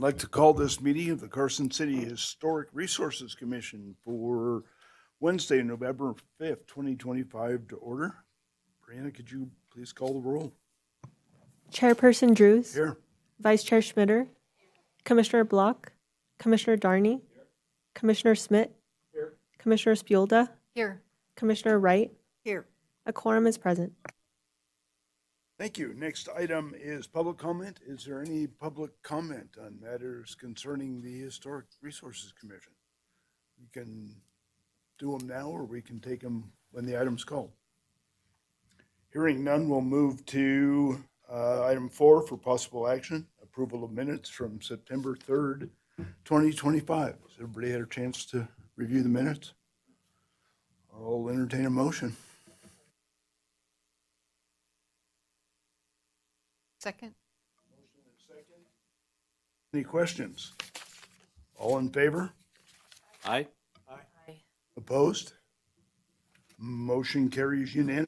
like to call this meeting of the Carson City Historic Resources Commission for Wednesday, November 5th, 2025 to order. Brianna, could you please call the roll? Chairperson Drews, Here. Vice Chair Schmitter, Commissioner Block, Commissioner Darney, Commissioner Smith, Here. Commissioner Spiolda, Here. Commissioner Wright. Here. A quorum is present. Thank you. Next item is public comment. Is there any public comment on matters concerning the Historic Resources Commission? We can do them now, or we can take them when the item's called. Hearing none, we'll move to item 4 for possible action, approval of minutes from September 3rd, 2025. Has everybody had a chance to review the minutes? I'll entertain a motion. Second. Any questions? All in favor? Aye. Aye. Opposed? Motion carries unanimously.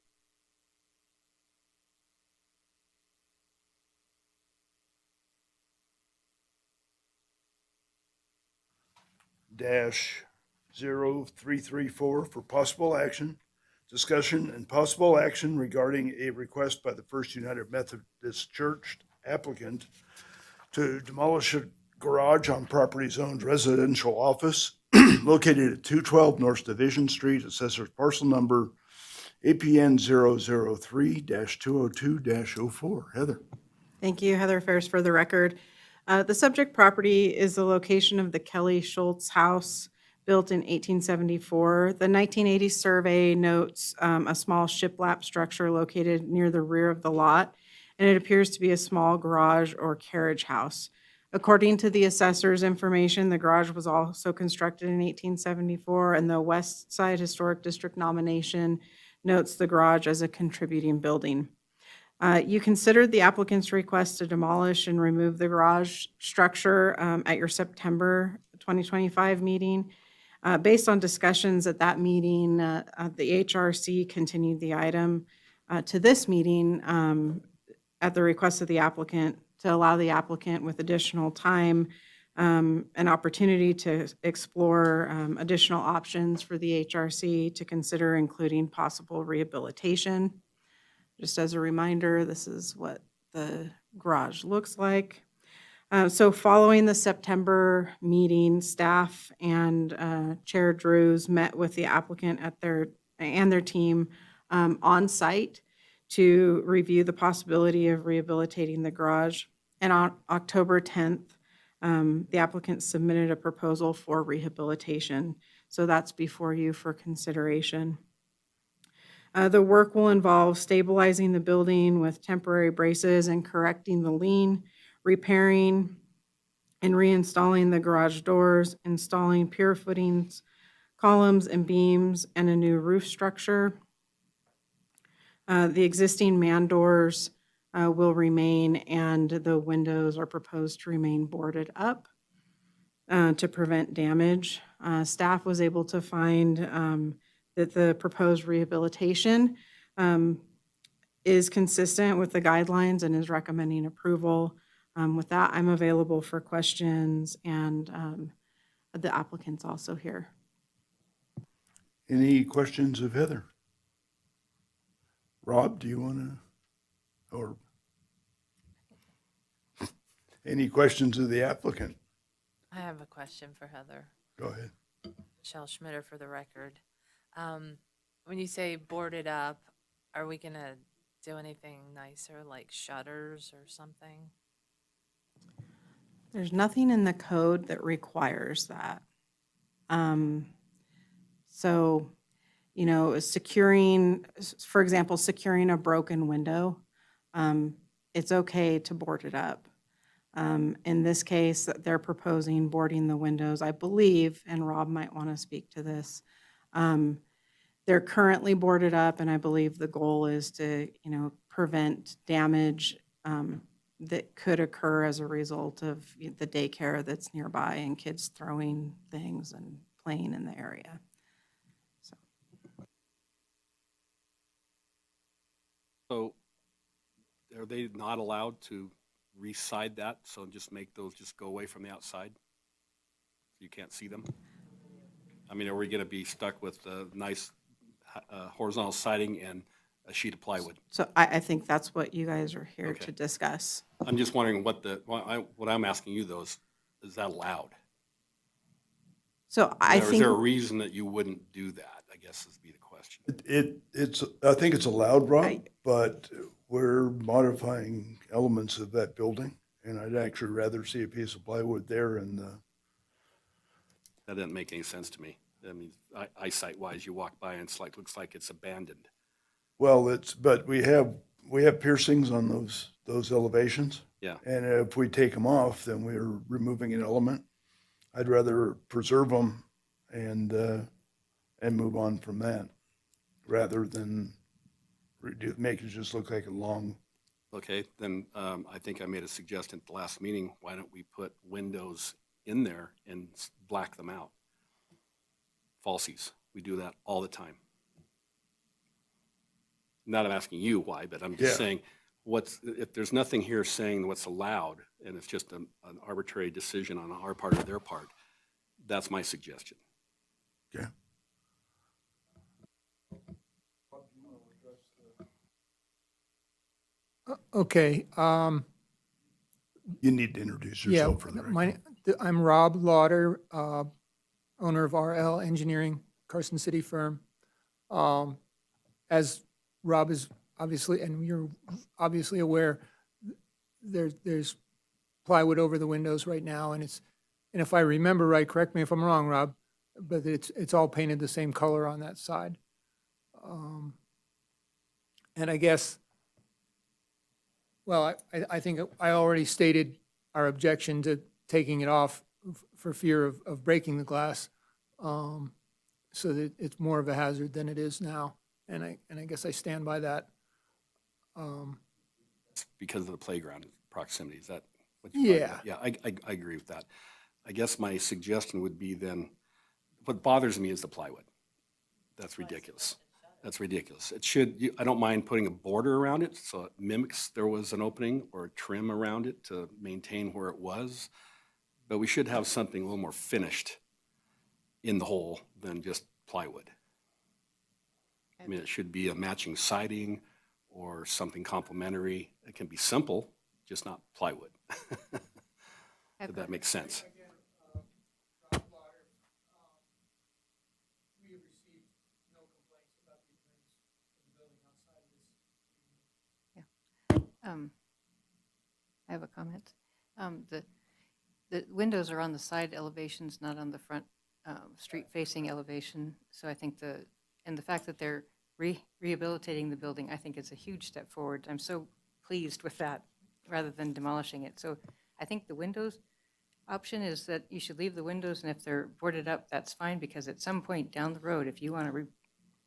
Dash 0334 for possible action, discussion and possible action regarding a request by the First United Methodist Church applicant to demolish a garage on property zoned residential office located at 212 North Division Street, assessor's parcel number APN 003-202-04. Heather. Thank you, Heather Ferris, for the record. The subject property is the location of the Kelly Schultz house built in 1874. The 1980 survey notes a small shiplap structure located near the rear of the lot, and it appears to be a small garage or carriage house. According to the assessor's information, the garage was also constructed in 1874, and the West Side Historic District nomination notes the garage as a contributing building. You considered the applicant's request to demolish and remove the garage structure at your September 2025 meeting. Based on discussions at that meeting, the HRC continued the item to this meeting at the request of the applicant to allow the applicant with additional time an opportunity to explore additional options for the HRC to consider, including possible rehabilitation. Just as a reminder, this is what the garage looks like. So following the September meeting, staff and Chair Drews met with the applicant and their team on site to review the possibility of rehabilitating the garage. And on October 10th, the applicant submitted a proposal for rehabilitation. So that's before you for consideration. The work will involve stabilizing the building with temporary braces and correcting the lean, repairing and reinstalling the garage doors, installing pier footings, columns and beams, and a new roof structure. The existing man doors will remain, and the windows are proposed to remain boarded up to prevent damage. Staff was able to find that the proposed rehabilitation is consistent with the guidelines and is recommending approval. With that, I'm available for questions, and the applicant's also here. Any questions of Heather? Rob, do you want to, or any questions of the applicant? I have a question for Heather. Go ahead. Michelle Schmitter for the record. When you say boarded up, are we gonna do anything nicer like shutters or something? There's nothing in the code that requires that. So, securing, for example, securing a broken window, it's okay to board it up. In this case, they're proposing boarding the windows, I believe, and Rob might want to speak to this. They're currently boarded up, and I believe the goal is to, prevent damage that could occur as a result of the daycare that's nearby and kids throwing things and playing in the area. So are they not allowed to reside that, so just make those just go away from the outside? You can't see them? I mean, are we gonna be stuck with a nice horizontal siding and a sheet of plywood? So I think that's what you guys are here Okay. to discuss. I'm just wondering what I'm asking you though is that allowed? So I Or is there a think, reason that you wouldn't do that, I guess would be the question. It's, I think it's allowed, Rob, I- but we're modifying elements of that building. And I'd actually rather see a piece of plywood there and, That doesn't make any sense to me. I mean, eyesight wise, you walk by and it's like, looks like it's abandoned. well, but we have piercings on those elevations. Yeah. And if we take them off, then we're removing an element. I'd rather preserve them and move on from that rather than make it just look like a long. Okay, then I think I made a suggestion at the last meeting. Why don't we put windows in there and black them out? Falsies. We do that all the time. Not I'm asking you why, but I'm just Yeah. saying, if there's nothing here saying what's allowed, and it's just an arbitrary decision on our part or their part, that's my suggestion. Okay. Okay, You need to introduce yeah, yourself for the record. I'm Rob Lauder, owner of RL Engineering, Carson City firm. As Rob is obviously, and you're obviously aware, there's plywood over the windows right now, and if I remember right, correct me if I'm wrong, Rob, but it's all painted the same color on that side. And I guess, well, I think I already stated our objection to taking it off for fear of breaking the glass, so that it's more of a hazard than it is now. And I guess I stand by that. Because of the playground proximity, is that what you're talking Yeah. about? Yeah, I agree with that. I guess my suggestion would be then, what bothers me is the plywood. That's ridiculous. That's ridiculous. I don't mind putting a border around it so it mimics there was an opening or a trim around it to maintain where it was. But we should have something a little more finished in the whole than just plywood. I mean, it should be a matching siding or something complementary. It can be simple, just not plywood. If that makes sense. We have received no complaints about the appearance of the building outside of this. I have a comment. The windows are on the side elevations, not on the front street-facing elevation. So I think the fact that they're rehabilitating the building, I think is a huge step forward. I'm so pleased with that, rather than demolishing it. So I think the windows option is that you should leave the windows, and if they're boarded up, that's fine, because at some point down the road, if you want to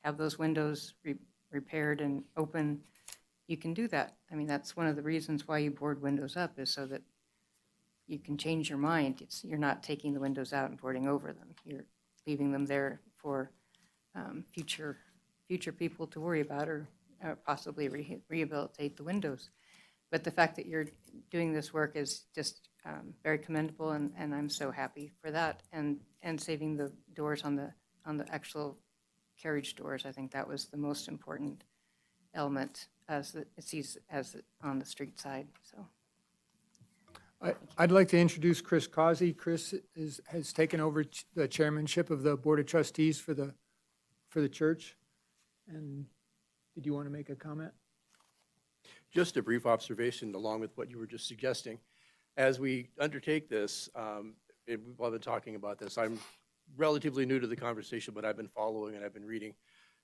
have those windows repaired and open, you can do that. I mean, that's one of the reasons why you board windows up, is so that you can change your mind. You're not taking the windows out and boarding over them. You're leaving them there for future people to worry about, or possibly rehabilitate the windows. But the fact that you're doing this work is just very commendable, and I'm so happy for that. And saving the doors on the actual carriage doors, I think that was the most important element as it sees as on the street side. So I'd like to introduce Chris Causey. Chris has taken over the chairmanship of the Board of Trustees for the church. And did you want to make a comment? Just a brief observation along with what you were just suggesting. As we undertake this, we've all been talking about this. I'm relatively new to the conversation, but I've been following and I've been reading.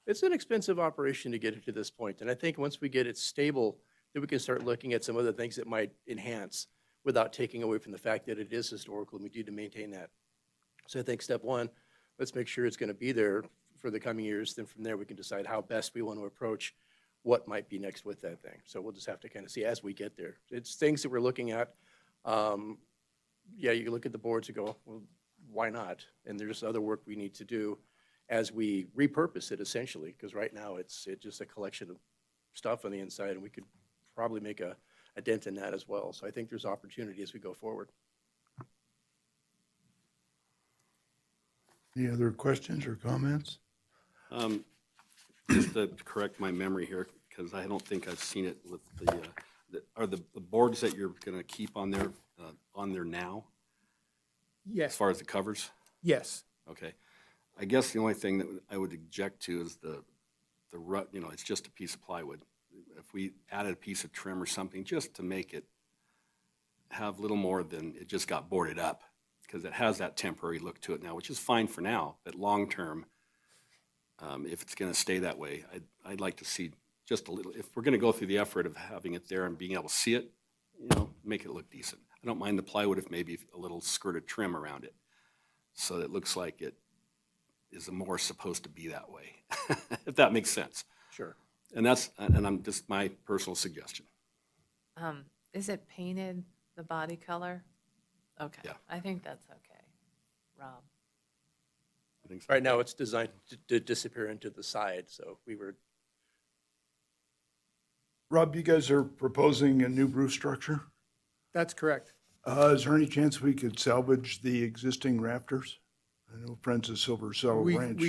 It's an expensive operation to get it to this point. And I think once we get it stable, then we can start looking at some other things that might enhance without taking away from the fact that it is historical and we need to maintain that. So I think step one, let's make sure it's going to be there for the coming years. Then from there, we can decide how best we want to approach what might be next with that thing. So we'll just have to kind of see as we get there. It's things that we're looking at. Yeah, you look at the boards and go, well, why not? And there's other work we need to do as we repurpose it essentially, because right now it's just a collection of stuff on the inside, and we could probably make a a dent in that as well. So I think there's opportunity as we go forward. Any other questions or comments? Just to correct my memory here, because I don't think I've seen it with are the boards that you're gonna keep on there now, as Yes, far as the covers? yes. Okay. I guess the only thing that I would object to is the rut, it's just a piece of plywood. If we added a piece of trim or something, just to make it have little more than it just got boarded up, because it has that temporary look to it now, which is fine for now, but long-term, if it's gonna stay that way, I'd like to see just a little, if we're gonna go through the effort of having it there and being able to see it, make it look decent. I don't mind the plywood if maybe a little skirt of trim around it, so that it looks like it is more supposed to be that way, if that makes sense. Sure. And I'm just my personal suggestion. Is it painted the body color? Okay. Yeah. I think that's okay. Rob? I think so. Right now, it's designed to disappear into the side, so we were, Rob, you guys are proposing a new roof structure? That's correct. Is there any chance we could salvage the existing rafters? I know Friends of Silver Saddle Ranch.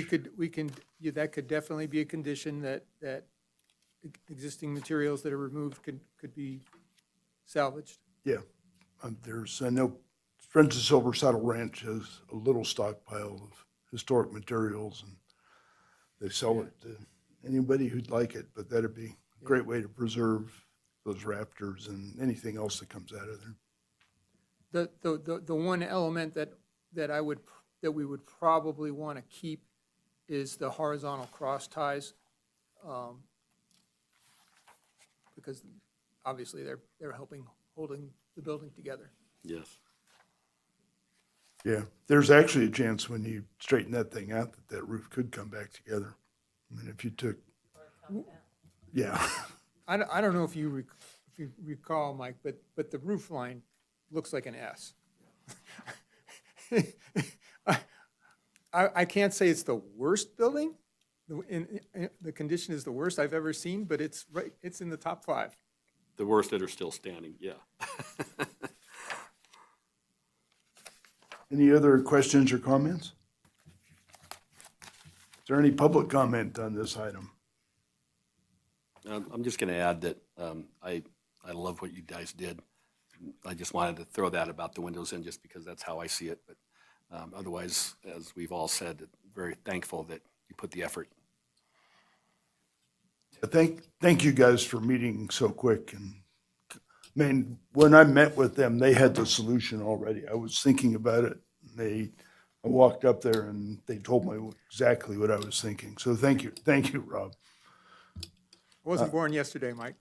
Yeah, that could definitely be a condition that existing materials that are removed could be salvaged. Yeah, I know Friends of Silver Saddle Ranch has a little stockpile of historic materials, and they sell it to anybody who'd like it, but that'd be a great way to preserve those rafters and anything else that comes out of there. The one element that we would probably want to keep is the horizontal cross ties, because obviously they're holding the building together. Yes. Yeah, there's actually a chance when you straighten that thing out that roof could come back together. I mean, if you took, yeah. I don't know if you recall, Mike, but the roof line looks like an S. I can't say it's the worst building, the condition is the worst I've ever seen, but it's in the top 5. The worst that are still standing, yeah. Any other questions or comments? Is there any public comment on this item? I'm just gonna add that I love what you guys did. I just wanted to throw that about the windows in just because that's how I see it. But otherwise, as we've all said, very thankful that you put the effort. Thank you guys for meeting so quick. And I mean, when I met with them, they had the solution already. I was thinking about it. I walked up there and they told me exactly what I was thinking. So thank you, Rob. I wasn't born yesterday, Mike.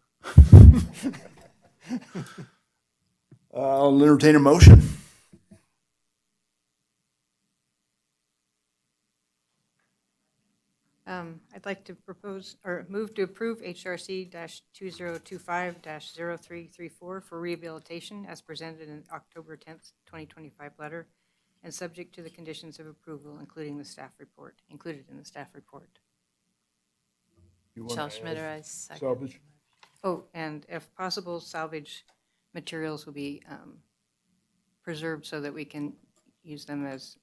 I'll entertain a motion. I'd like to propose, or move to approve HRC 2025-0334 for rehabilitation as presented in October 10th, 2025 letter, and subject to the conditions of approval, including the staff report, included in the staff report. You wanna Michelle Schmidt, add I second. salvage? Oh, and if possible, salvage materials will be preserved so that we can use them as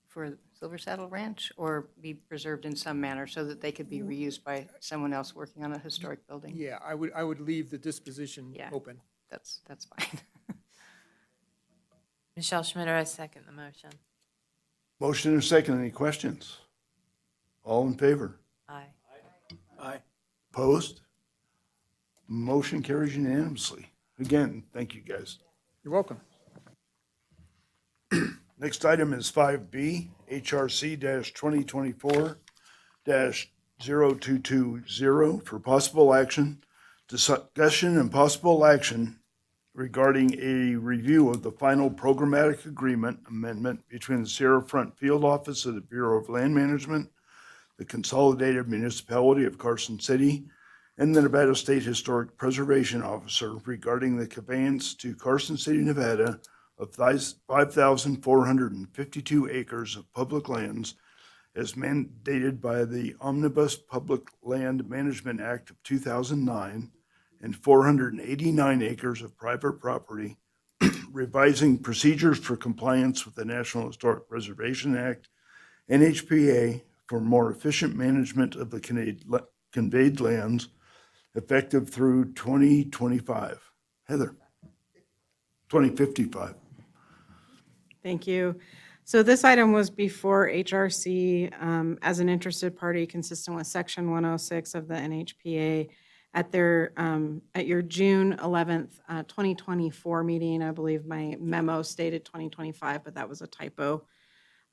for Silver Saddle Ranch, or be preserved in some manner so that they could be reused by someone else working on a historic building. Yeah, I would leave the disposition Yeah. open. That's fine. Michelle Schmidt, I second the motion. Motion and a second. Any questions? All in favor? Aye. Aye. Opposed? Motion carries unanimously. Again, thank you, guys. You're welcome. Next item is 5B, HRC 2024-0220 for possible action, discussion and possible action regarding a review of the final programmatic agreement amendment between the Sierra Front Field Office of the Bureau of Land Management, the Consolidated Municipality of Carson City, and the Nevada State Historic Preservation Officer regarding the conveyance to Carson City, Nevada of 5,452 acres of public lands as mandated by the Omnibus Public Land Management Act of 2009 and 489 acres of private property, revising procedures for compliance with the National Historic Preservation Act, NHPA, for more efficient management of the conveyed lands, effective through 2025. Heather? 2055. Thank you. So this item was before HRC as an interested party consistent with Section 106 of the NHPA at your June 11th, 2024 meeting. I believe my memo stated 2025, but that was a typo.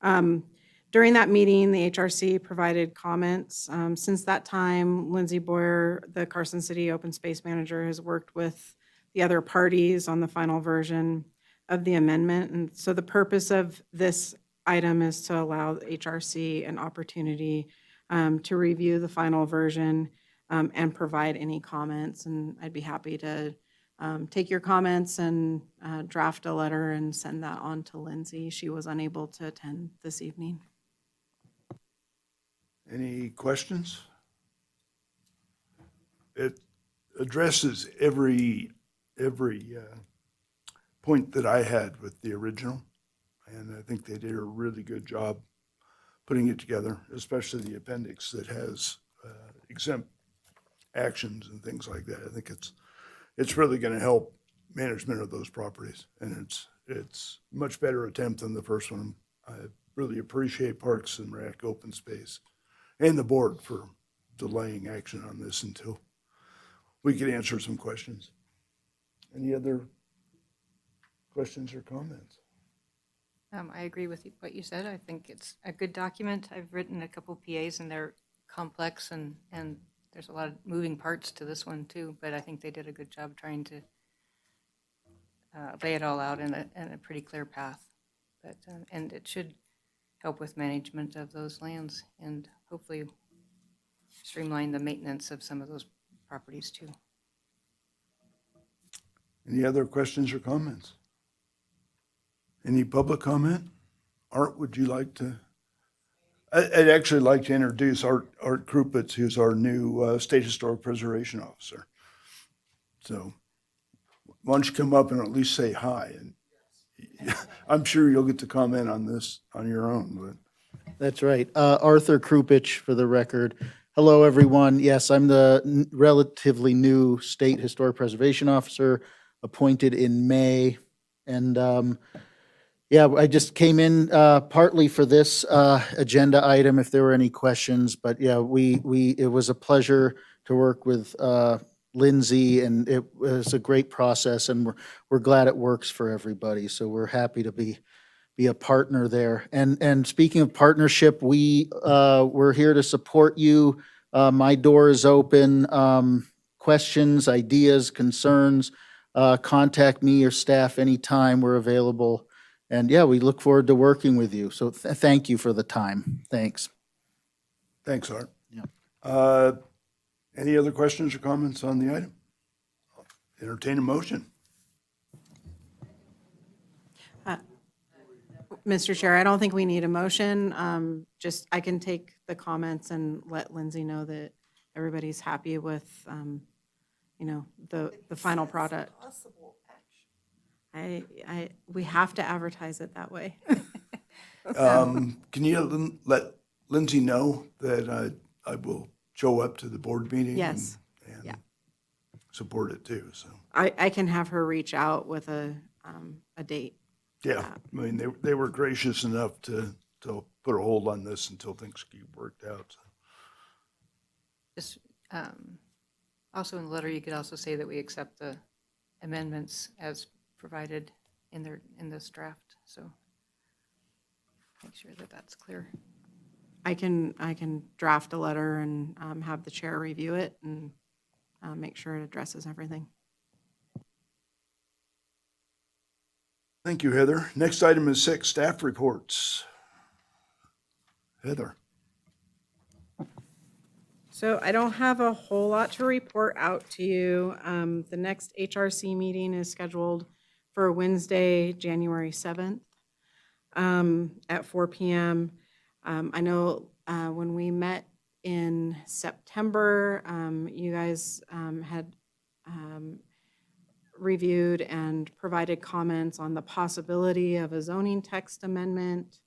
During that meeting, the HRC provided comments. Since that time, Lindsay Boyer, the Carson City Open Space Manager, has worked with the other parties on the final version of the amendment. And so the purpose of this item is to allow the HRC an opportunity to review the final version and provide any comments. And I'd be happy to take your comments and draft a letter and send that on to Lindsay. She was unable to attend this evening. Any questions? It addresses every point that I had with the original, and I think they did a really good job putting it together, especially the appendix that has exempt actions and things like that. I think it's really going to help management of those properties, and it's much better attempt than the first one. I really appreciate Parks and Rec, Open Space, and the board for delaying action on this until we could answer some questions. Any other questions or comments? I agree with what you said. I think it's a good document. I've written a couple PAs and they're complex and there's a lot of moving parts to this one too, but I think they did a good job trying to lay it all out in a pretty clear path. But and it should help with management of those lands and hopefully streamline the maintenance of some of those properties too. Any other questions or comments? Any public comment? Art, would you like to? I'd actually like to introduce Art Krupitz, who's our new State Historic Preservation Officer. So why don't you come up and at least say hi? And I'm sure you'll get to comment on this on your own. But That's right. Arthur Krupich, for the record. Hello, everyone. Yes, I'm the relatively new State Historic Preservation Officer, appointed in May. And yeah, I just came in partly for this agenda item, if there were any questions. But yeah, it was a pleasure to work with Lindsay, and it was a great process, and we're glad it works for everybody. So we're happy to be a partner there. And speaking of partnership, we're here to support you. My door is open. Questions, ideas, concerns, contact me or staff anytime. We're available. And yeah, we look forward to working with you. So thank you for the time. Thanks. thanks, Art. Yeah. Any other questions or comments on the item? Entertain a motion. Mr. Chair, I don't think we need a motion. Just, I can take the comments and let Lindsay know that everybody's happy with, the final product. We have to advertise it that way. Can you let Lindsay know that I will show up to the board meeting? Yes. And Yeah. support it too, so. I can have her reach out with a date. Yeah, I mean, they were gracious enough to put a hold on this until things get worked out. So. Just also in the letter, you could also say that we accept the amendments as provided in this draft. So make sure that that's clear. I can draft a letter and have the chair review it and make sure it addresses everything. Thank you, Heather. Next item is 6, staff reports. Heather. So I don't have a whole lot to report out to you. The next HRC meeting is scheduled for Wednesday, January 7th at 4 p.m. I know when we met in September, you guys had reviewed and provided comments on the possibility of a zoning text amendment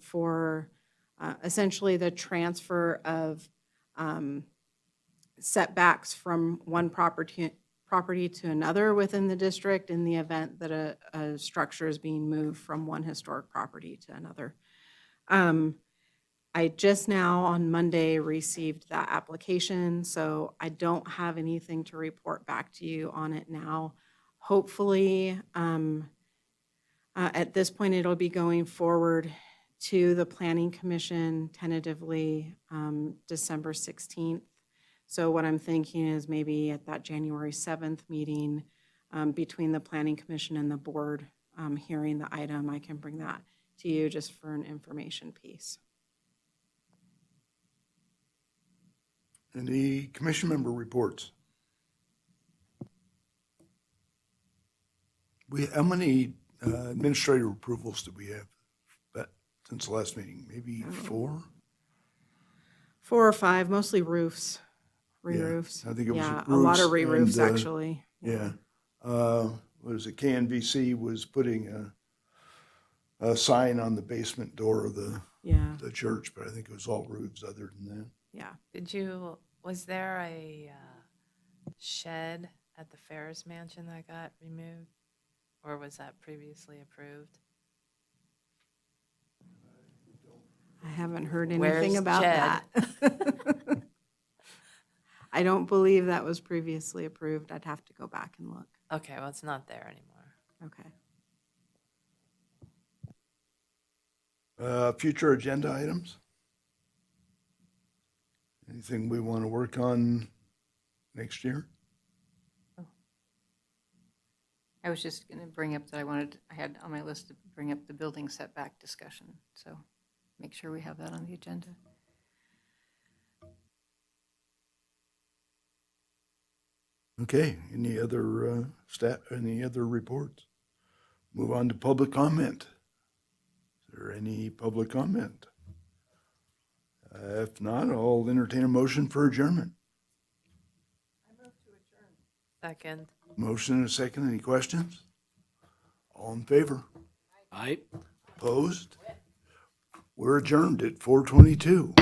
for essentially the transfer of setbacks from one property to another within the district in the event that a structure is being moved from one historic property to another. I just now on Monday received that application, so I don't have anything to report back to you on it now. Hopefully, at this point, it'll be going forward to the Planning Commission tentatively December 16th. So what I'm thinking is maybe at that January 7th meeting between the Planning Commission and the board hearing the item, I can bring that to you just for an information piece. Any commission member reports? How many administrative approvals do we have since the last meeting? Maybe 4? 4 or 5, mostly roofs, re-roofs. I think it was Yeah, a lot of roofs re-roofs, and, actually. Yeah. What is it? KNVC was putting a sign on the basement door of the Yeah, church, but I think it was all roofs other than that. yeah. Was there a shed at the Ferris Mansion that got removed? Or was that previously approved? I haven't heard Where's anything about Jed? that. I don't believe that was previously approved. I'd have to go back and look. Okay, well, it's not there anymore. Okay. Future agenda items? Anything we want to work on next year? I was just going to bring up that I had on my list to bring up the building setback discussion, so make sure we have that on the agenda. Okay, any other any other reports? Move on to public comment. Is there any public comment? If not, I'll entertain a motion for adjournment. Second. Motion and a second. Any questions? All in favor? Aye. Opposed? We're adjourned at 4:22.